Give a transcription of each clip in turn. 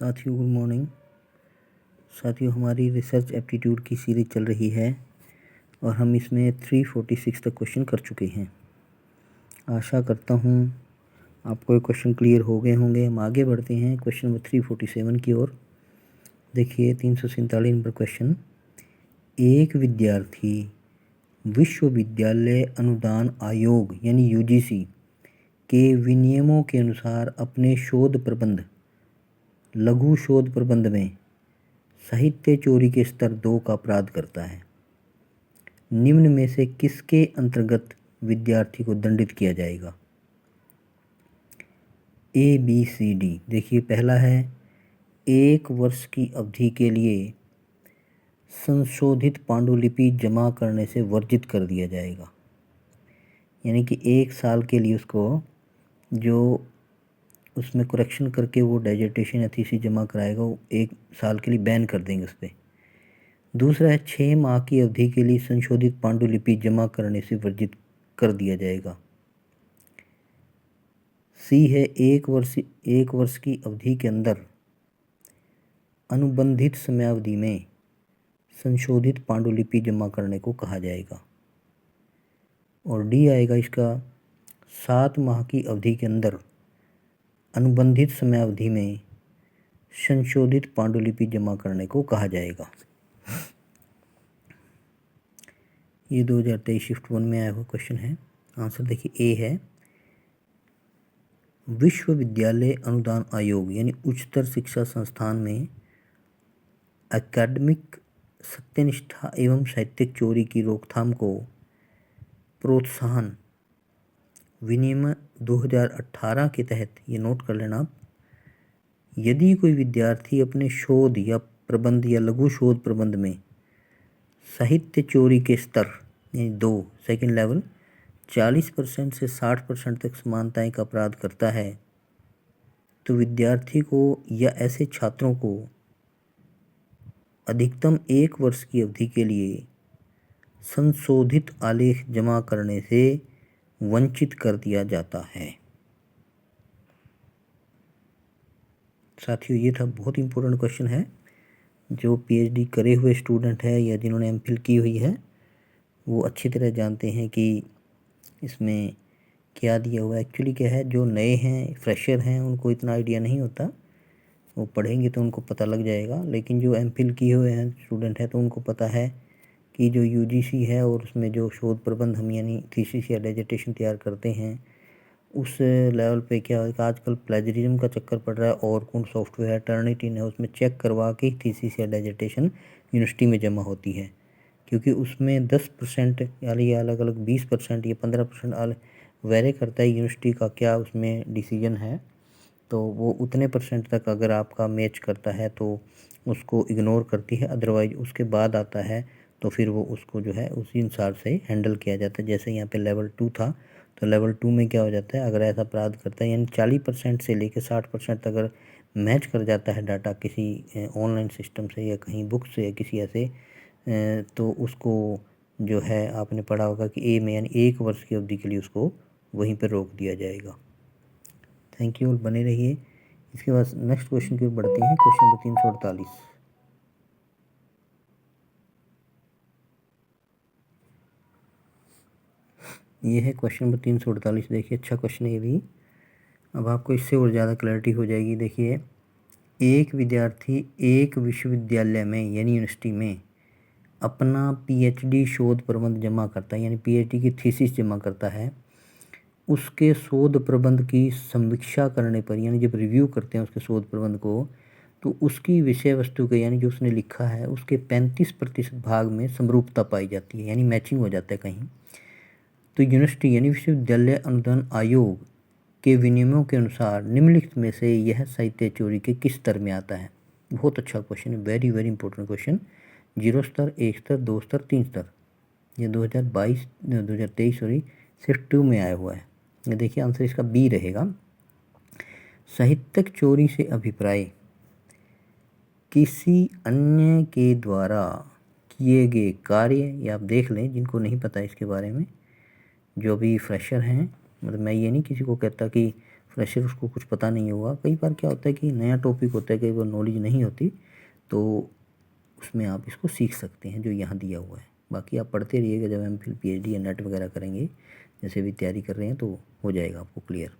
साथियों good morning. साथियों हमारी रिसर्च एप्टीट्यूड की सीरीज चल रही है और हम इसमें 346 तक क्वेश्चन कर चुके हैं। आशा करता हूँ आपको ये क्वेश्चन क्लियर हो गए होंगे। हम आगे बढ़ते हैं क्वेश्चन नंबर 347 की ओर। देखिए 347 नंबर क्वेश्चन। एक विद्यार्थी विश्वविद्यालय अनुदान आयोग यानी यूजीसी के विनियमों के अनुसार अपने शोध प्रबंध लघु शोध प्रबंध में साहित्य चोरी के स्तर 2 का अपराध करता है। निम्न में से किसके अंतर्गत विद्यार्थी को दंडित किया जाएगा? A B C D. देखिए पहला है 1 वर्ष की अवधि के लिए संशोधित पांडुलिपि जमा करने से वर्जित कर दिया जाएगा, यानी कि 1 साल के लिए उसको जो उसमें करेक्शन करके वो डाइजेटेशन या थीसिस जमा कराएगा वो 1 साल के लिए बैन कर देंगे उस पर। दूसरा है 6 माह की अवधि के लिए संशोधित पांडुलिपि जमा करने से वर्जित कर दिया जाएगा। सी है 1 वर्ष की अवधि के अंदर अनुबंधित समयावधि में संशोधित पांडुलिपि जमा करने को कहा जाएगा। और डी आएगा इसका 7 माह की अवधि के अंदर अनुबंधित समयावधि में संशोधित पांडुलिपि जमा करने को कहा जाएगा। ये 2023 शिफ्ट 1 में आया हुआ क्वेश्चन है। आंसर देखिए ए है। विश्वविद्यालय अनुदान आयोग यानी उच्चतर शिक्षा संस्थान में एकेडमिक सत्यनिष्ठा एवं साहित्यिक चोरी की रोकथाम को प्रोत्साहन विनियम 2018 के तहत, ये नोट कर लेना आप, यदि कोई विद्यार्थी अपने शोध या प्रबंध या लघु शोध प्रबंध में साहित्य चोरी के स्तर यानी 2 सेकेंड लेवल 40% से 60% तक समानताएं का अपराध करता है तो विद्यार्थी को या ऐसे छात्रों को अधिकतम 1 वर्ष की अवधि के लिए संशोधित आलेख जमा करने से वंचित कर दिया जाता है। साथियों ये था बहुत इंपॉर्टेंट क्वेश्चन है। जो पीएचडी करे हुए स्टूडेंट है या जिन्होंने एमफिल की हुई है वो अच्छी तरह जानते हैं कि इसमें क्या दिया हुआ है। एक्चुअली क्या है, जो नए हैं फ्रेशर हैं उनको इतना आइडिया नहीं होता, वो पढ़ेंगे तो उनको पता लग जाएगा। लेकिन जो एमफिल किए हुए हैं स्टूडेंट हैं तो उनको पता है कि जो यूजीसी है और उसमें जो शोध प्रबंध हम यानी थीसिस या डिसर्टेशन तैयार करते हैं उस लेवल पे क्या है कि आजकल प्लेजरिज्म का चक्कर पड़ रहा है। और कौन सॉफ्टवेयर है टर्निटिन है, उसमें चेक करवा के थीसिस या डिसर्टेशन यूनिवर्सिटी में जमा होती है, क्योंकि उसमें 10% यानी अलग अलग 20% या 15% वेरी करता है यूनिवर्सिटी का क्या उसमें डिसीजन है। तो वो उतने परसेंट तक अगर आपका मैच करता है तो उसको इग्नोर करती है, अदरवाइज उसके बाद आता है तो फिर वो उसको जो है उसी अनुसार से हैंडल किया जाता है। जैसे यहाँ पे लेवल 2 था तो लेवल 2 में क्या हो जाता है, अगर ऐसा अपराध करता है यानी 40% से लेकर 60% अगर मैच कर जाता है डाटा किसी ऑनलाइन सिस्टम से या कहीं बुक से या किसी ऐसे तो उसको जो है आपने पढ़ा होगा कि ए में यानी 1 वर्ष की अवधि के लिए उसको वहीं पर रोक दिया जाएगा। थैंक यू, बने रहिए। इसके बाद नेक्स्ट क्वेश्चन की ओर बढ़ते हैं। Question number 348। ये है क्वेश्चन नंबर 348। देखिए अच्छा क्वेश्चन है ये भी। अब आपको इससे और ज़्यादा क्लैरिटी हो जाएगी। देखिए एक विद्यार्थी एक विश्वविद्यालय में यानी यूनिवर्सिटी में अपना पीएचडी शोध प्रबंध जमा करता है, यानी पीएचडी की थीसिस जमा करता है। उसके शोध प्रबंध की समीक्षा करने पर, यानी जब रिव्यू करते हैं उसके शोध प्रबंध को, तो उसकी विषय वस्तु के यानी जो उसने लिखा है उसके 35% भाग में समरूपता पाई जाती है, यानी मैचिंग हो जाता है कहीं। तो यूनिवर्सिटी यानी विश्वविद्यालय अनुदान आयोग के विनियमों के अनुसार निम्नलिखित में से यह साहित्य चोरी के किस स्तर में आता है? बहुत अच्छा क्वेश्चन है, वेरी वेरी इंपॉर्टेंट क्वेश्चन। 0 स्तर, 1 स्तर, 2 स्तर, 3 स्तर। ये 2023 शिफ्ट 2 में आया हुआ है। ये देखिए आंसर इसका बी रहेगा। साहित्यिक चोरी से अभिप्राय किसी अन्य के द्वारा किए गए कार्य, या आप देख लें जिनको नहीं पता इसके बारे में, जो भी फ्रेशर हैं, मतलब मैं ये नहीं किसी को कहता कि फ्रेशर उसको कुछ पता नहीं होगा। कई बार क्या होता है कि नया टॉपिक होता है, कई बार नॉलेज नहीं होती, तो उसमें आप इसको सीख सकते हैं जो यहाँ दिया हुआ है। बाकी आप पढ़ते रहिएगा, जब एमफिल पीएचडी या नेट वगैरह करेंगे, जैसे भी तैयारी कर रहे हैं, तो हो जाएगा आपको क्लियर।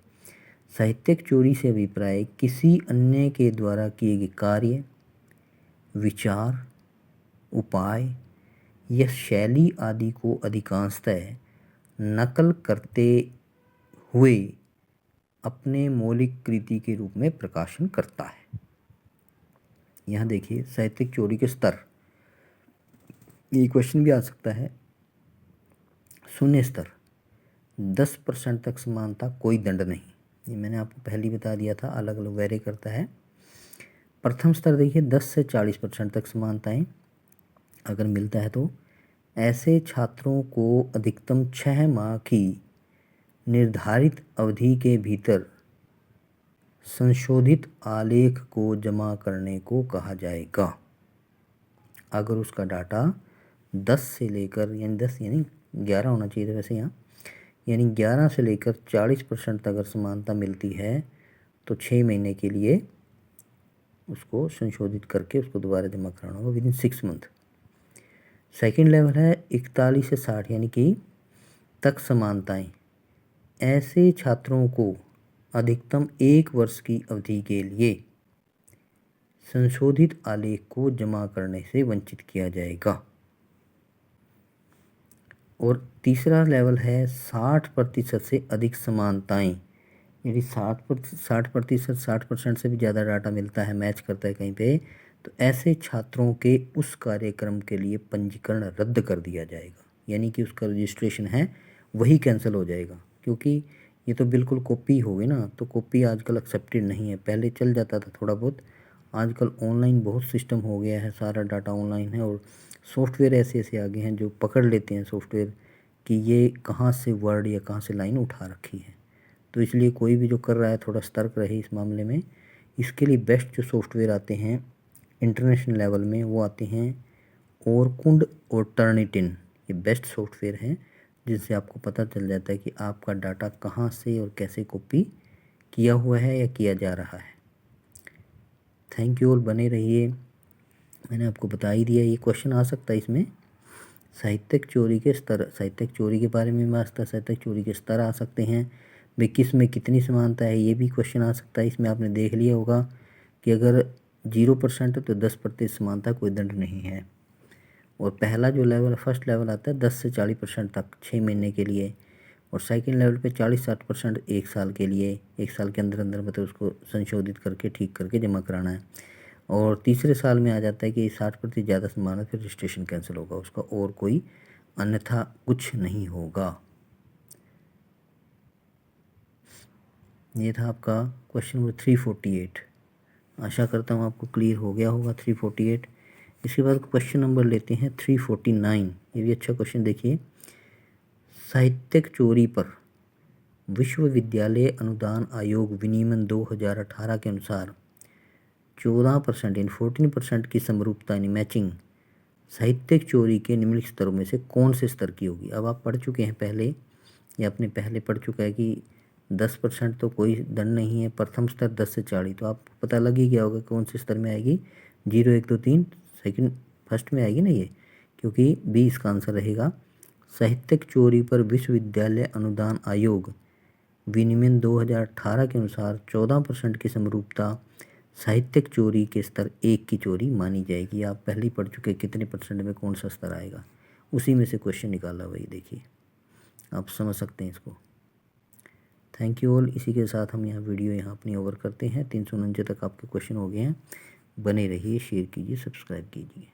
साहित्यिक चोरी से अभिप्राय किसी अन्य के द्वारा किए गए कार्य, विचार, उपाय या शैली आदि को अधिकांशतः नकल करते हुए अपने मौलिक कृति के रूप में प्रकाशन करता है। यहाँ देखिए साहित्यिक चोरी के स्तर, ये क्वेश्चन भी आ सकता है। शून्य स्तर 10% तक समानता, कोई दंड नहीं, ये मैंने आपको पहले ही बता दिया था, अलग अलग वेरी करता है। प्रथम स्तर देखिए 10 से 40% तक समानताएं अगर मिलता है तो ऐसे छात्रों को अधिकतम 6 माह की निर्धारित अवधि के भीतर संशोधित आलेख को जमा करने को कहा जाएगा। अगर उसका डाटा 10 से लेकर, यानी 10 यानी 11 होना चाहिए था वैसे यहाँ, यानी 11 से लेकर 40% तक अगर समानता मिलती है तो 6 महीने के लिए उसको संशोधित करके उसको दोबारा जमा कराना होगा विदिन 6 मंथ। सेकेंड लेवल है 41 से 60 यानी कि तक समानताएं। ऐसे छात्रों को अधिकतम 1 वर्ष की अवधि के लिए संशोधित आलेख को जमा करने से वंचित किया जाएगा। और तीसरा लेवल है 60% से अधिक समानताएं, यदि 60% से भी ज़्यादा डाटा मिलता है, मैच करता है कहीं पे, तो ऐसे छात्रों के उस कार्यक्रम के लिए पंजीकरण रद्द कर दिया जाएगा, यानी कि उसका रजिस्ट्रेशन है वही कैंसिल हो जाएगा। क्योंकि ये तो बिल्कुल कॉपी हो गई ना, तो कॉपी आजकल एक्सेप्टेड नहीं है। पहले चल जाता था थोड़ा बहुत, आजकल ऑनलाइन बहुत सिस्टम हो गया है, सारा डाटा ऑनलाइन है, और सॉफ्टवेयर ऐसे ऐसे आ गए हैं जो पकड़ लेते हैं सॉफ्टवेयर कि ये कहाँ से वर्ड या कहाँ से लाइन उठा रखी है। तो इसलिए कोई भी जो कर रहा है थोड़ा सतर्क रहे इस मामले में। इसके लिए बेस्ट जो सॉफ्टवेयर आते हैं इंटरनेशनल लेवल में, वो आते हैं ओरकुंड और टर्निटिन, ये बेस्ट सॉफ्टवेयर हैं जिससे आपको पता चल जाता है कि आपका डाटा कहाँ से और कैसे कॉपी किया हुआ है या किया जा रहा है। थैंक यू, और बने रहिए। मैंने आपको बता ही दिया, ये क्वेश्चन आ सकता है इसमें। साहित्यिक चोरी के स्तर, साहित्यिक चोरी के बारे में आ सकता है, साहित्यिक चोरी के स्तर आ सकते हैं भाई, किस में कितनी समानता है, ये भी क्वेश्चन आ सकता है। इसमें आपने देख लिया होगा कि अगर 0% है तो 10% समानता, कोई दंड नहीं है। और पहला जो लेवल, फर्स्ट लेवल आता है 10 से 40% तक 6 महीने के लिए, और सेकंड लेवल पे 40-60% 1 साल के लिए, 1 साल के अंदर अंदर मतलब उसको संशोधित करके ठीक करके जमा कराना है। और तीसरे साल में आ जाता है कि 60% ज़्यादा समान है, फिर रजिस्ट्रेशन कैंसिल होगा उसका, और कोई अन्यथा कुछ नहीं होगा। ये था आपका क्वेश्चन नंबर 348। आशा करता हूँ आपको क्लियर हो गया होगा 348। इसके बाद क्वेश्चन नंबर लेते हैं 349। ये भी अच्छा क्वेश्चन देखिए। साहित्यिक चोरी पर विश्वविद्यालय अनुदान आयोग विनियमन 2018 के अनुसार 14% यानी 14% की समरूपता यानी मैचिंग साहित्यिक चोरी के निम्नलिखित स्तरों में से कौन से स्तर की होगी। अब आप पढ़ चुके हैं पहले, या आपने पहले पढ़ चुका है कि 10% तो कोई दंड नहीं है, प्रथम स्तर 10 से 40, तो आपको पता लग ही गया होगा कौन से स्तर में आएगी। 0, 1, 2, 3 सेकंड फर्स्ट में आएगी ना ये, क्योंकि बी इसका आंसर रहेगा। साहित्यिक चोरी पर विश्वविद्यालय अनुदान आयोग विनियमन 2018 के अनुसार 14% की समरूपता साहित्यिक चोरी के स्तर 1 की चोरी मानी जाएगी। आप पहले ही पढ़ चुके कितने % में कौन सा स्तर आएगा, उसी में से क्वेश्चन निकाला वही देखिए, आप समझ सकते हैं इसको। Thank you all. इसी के साथ हम यहाँ वीडियो यहाँ अपनी ओवर करते हैं। 349 तक आपके क्वेश्चन हो गए हैं। बने रहिए, शेयर कीजिए, सब्सक्राइब कीजिए।